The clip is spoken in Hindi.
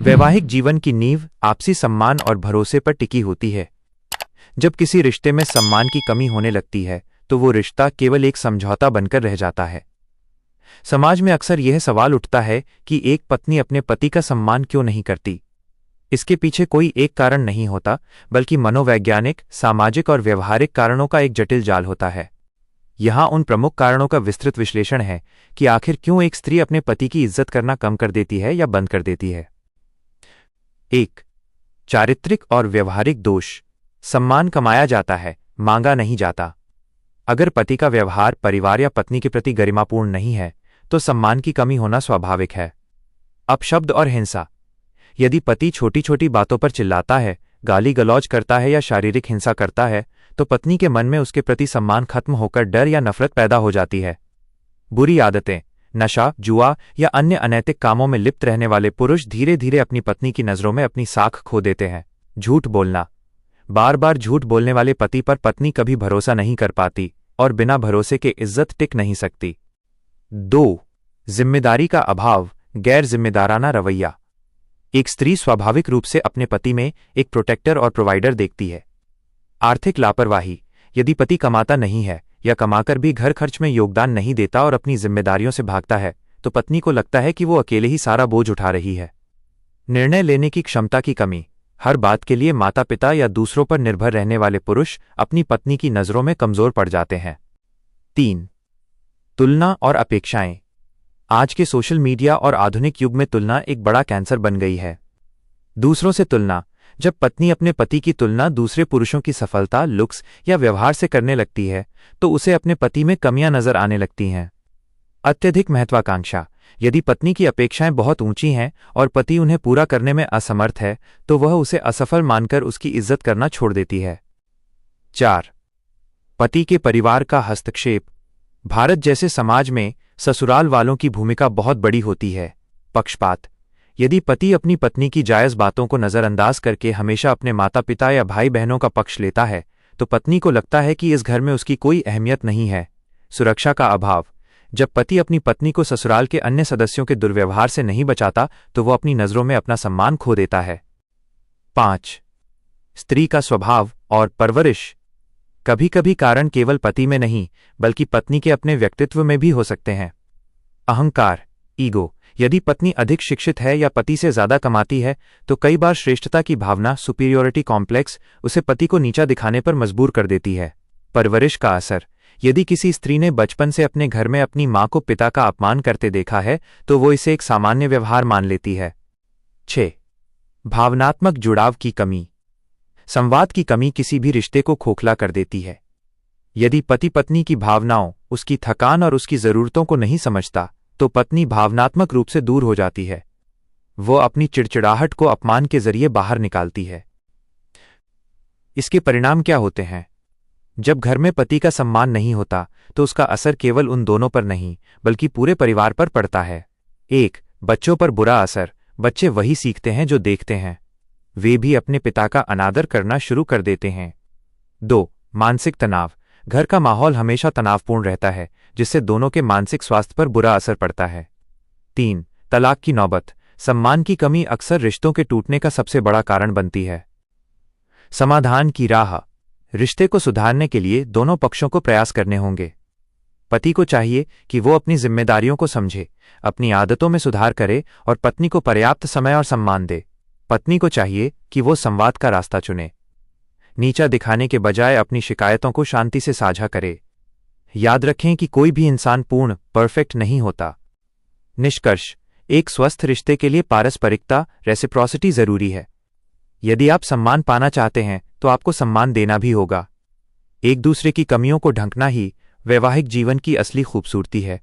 वैवाहिक जीवन की नींव आपसी सम्मान और भरोसे पर टिकी होती है। जब किसी रिश्ते में सम्मान की कमी होने लगती है तो वो रिश्ता केवल एक समझौता बनकर रह जाता है। समाज में अक्सर यह सवाल उठता है कि एक पत्नी अपने पति का सम्मान क्यों नहीं करती। इसके पीछे कोई एक कारण नहीं होता, बल्कि मनोवैज्ञानिक, सामाजिक और व्यवहारिक कारणों का एक जटिल जाल होता है। यहाँ उन प्रमुख कारणों का विस्तृत विश्लेषण है कि आखिर क्यों एक स्त्री अपने पति की इज्जत करना कम कर देती है या बंद कर देती है। 1. चारित्रिक और व्यवहारिक दोष। सम्मान कमाया जाता है, मांगा नहीं जाता। अगर पति का व्यवहार परिवार या पत्नी के प्रति गरिमापूर्ण नहीं है तो सम्मान की कमी होना स्वाभाविक है। अपशब्द और हिंसा। यदि पति छोटी छोटी बातों पर चिल्लाता है, गाली गलौज करता है या शारीरिक हिंसा करता है तो पत्नी के मन में उसके प्रति सम्मान खत्म होकर डर या नफरत पैदा हो जाती है। बुरी आदतें। नशा, जुआ या अन्य अनैतिक कामों में लिप्त रहने वाले पुरुष धीरे धीरे अपनी पत्नी की नज़रों में अपनी साख खो देते हैं। झूठ बोलना। बार बार झूठ बोलने वाले पति पर पत्नी कभी भरोसा नहीं कर पाती और बिना भरोसे के इज्जत टिक नहीं सकती। 2. जिम्मेदारी का अभाव, गैर जिम्मेदाराना रवैया। एक स्त्री स्वाभाविक रूप से अपने पति में एक प्रोटेक्टर और प्रोवाइडर देखती है। आर्थिक लापरवाही। यदि पति कमाता नहीं है या कमाकर भी घर खर्च में योगदान नहीं देता और अपनी जिम्मेदारियों से भागता है तो पत्नी को लगता है कि वो अकेले ही सारा बोझ उठा रही है। निर्णय लेने की क्षमता की कमी। हर बात के लिए माता पिता या दूसरों पर निर्भर रहने वाले पुरुष अपनी पत्नी की नज़रों में कमजोर पड़ जाते हैं। 3. तुलना और अपेक्षाएं। आज के सोशल मीडिया और आधुनिक युग में तुलना एक बड़ा कैंसर बन गई है। दूसरों से तुलना। जब पत्नी अपने पति की तुलना दूसरे पुरुषों की सफलता, लुक्स या व्यवहार से करने लगती है तो उसे अपने पति में कमियां नजर आने लगती हैं। अत्यधिक महत्वाकांक्षा। यदि पत्नी की अपेक्षाएं बहुत ऊंची हैं और पति उन्हें पूरा करने में असमर्थ है तो वह उसे असफल मानकर उसकी इज्जत करना छोड़ देती है। 4. पति के परिवार का हस्तक्षेप। भारत जैसे समाज में ससुराल वालों की भूमिका बहुत बड़ी होती है। पक्षपात। यदि पति अपनी पत्नी की जायज बातों को नज़रअंदाज करके हमेशा अपने माता पिता या भाई बहनों का पक्ष लेता है तो पत्नी को लगता है कि इस घर में उसकी कोई अहमियत नहीं है। सुरक्षा का अभाव। जब पति अपनी पत्नी को ससुराल के अन्य सदस्यों के दुर्व्यवहार से नहीं बचाता तो वह अपनी नज़रों में अपना सम्मान खो देता है। 5. स्त्री का स्वभाव और परवरिश। कभी कभी कारण केवल पति में नहीं बल्कि पत्नी के अपने व्यक्तित्व में भी हो सकते हैं। अहंकार, ईगो। यदि पत्नी अधिक शिक्षित है या पति से ज्यादा कमाती है तो कई बार श्रेष्ठता की भावना, सुपीरियोरिटी कॉम्प्लेक्स, उसे पति को नीचा दिखाने पर मजबूर कर देती है। परवरिश का असर। यदि किसी स्त्री ने बचपन से अपने घर में अपनी मां को पिता का अपमान करते देखा है तो वो इसे एक सामान्य व्यवहार मान लेती है। 6. भावनात्मक जुड़ाव की कमी। संवाद की कमी किसी भी रिश्ते को खोखला कर देती है। यदि पति पत्नी की भावनाओं, उसकी थकान और उसकी जरूरतों को नहीं समझता तो पत्नी भावनात्मक रूप से दूर हो जाती है। वो अपनी चिड़चिड़ाहट को अपमान के जरिए बाहर निकालती है। इसके परिणाम क्या होते हैं? जब घर में पति का सम्मान नहीं होता तो उसका असर केवल उन दोनों पर नहीं बल्कि पूरे परिवार पर पड़ता है। 1. बच्चों पर बुरा असर। बच्चे वही सीखते हैं जो देखते हैं। वे भी अपने पिता का अनादर करना शुरू कर देते हैं। 2. मानसिक तनाव। घर का माहौल हमेशा तनावपूर्ण रहता है जिससे दोनों के मानसिक स्वास्थ्य पर बुरा असर पड़ता है। 3. तलाक की नौबत। सम्मान की कमी अक्सर रिश्तों के टूटने का सबसे बड़ा कारण बनती है। समाधान की राह। रिश्ते को सुधारने के लिए दोनों पक्षों को प्रयास करने होंगे। पति को चाहिए कि वो अपनी जिम्मेदारियों को समझे, अपनी आदतों में सुधार करे और पत्नी को पर्याप्त समय और सम्मान दे। पत्नी को चाहिए कि वो संवाद का रास्ता चुने, नीचा दिखाने के बजाय अपनी शिकायतों को शांति से साझा करे। याद रखें कि कोई भी इंसान पूर्ण, परफेक्ट नहीं होता। निष्कर्ष। एक स्वस्थ रिश्ते के लिए पारस्परिकता, रेसिप्रोसिटी जरूरी है। यदि आप सम्मान पाना चाहते हैं तो आपको सम्मान देना भी होगा। एक दूसरे की कमियों को ढंकना ही वैवाहिक जीवन की असली खूबसूरती है।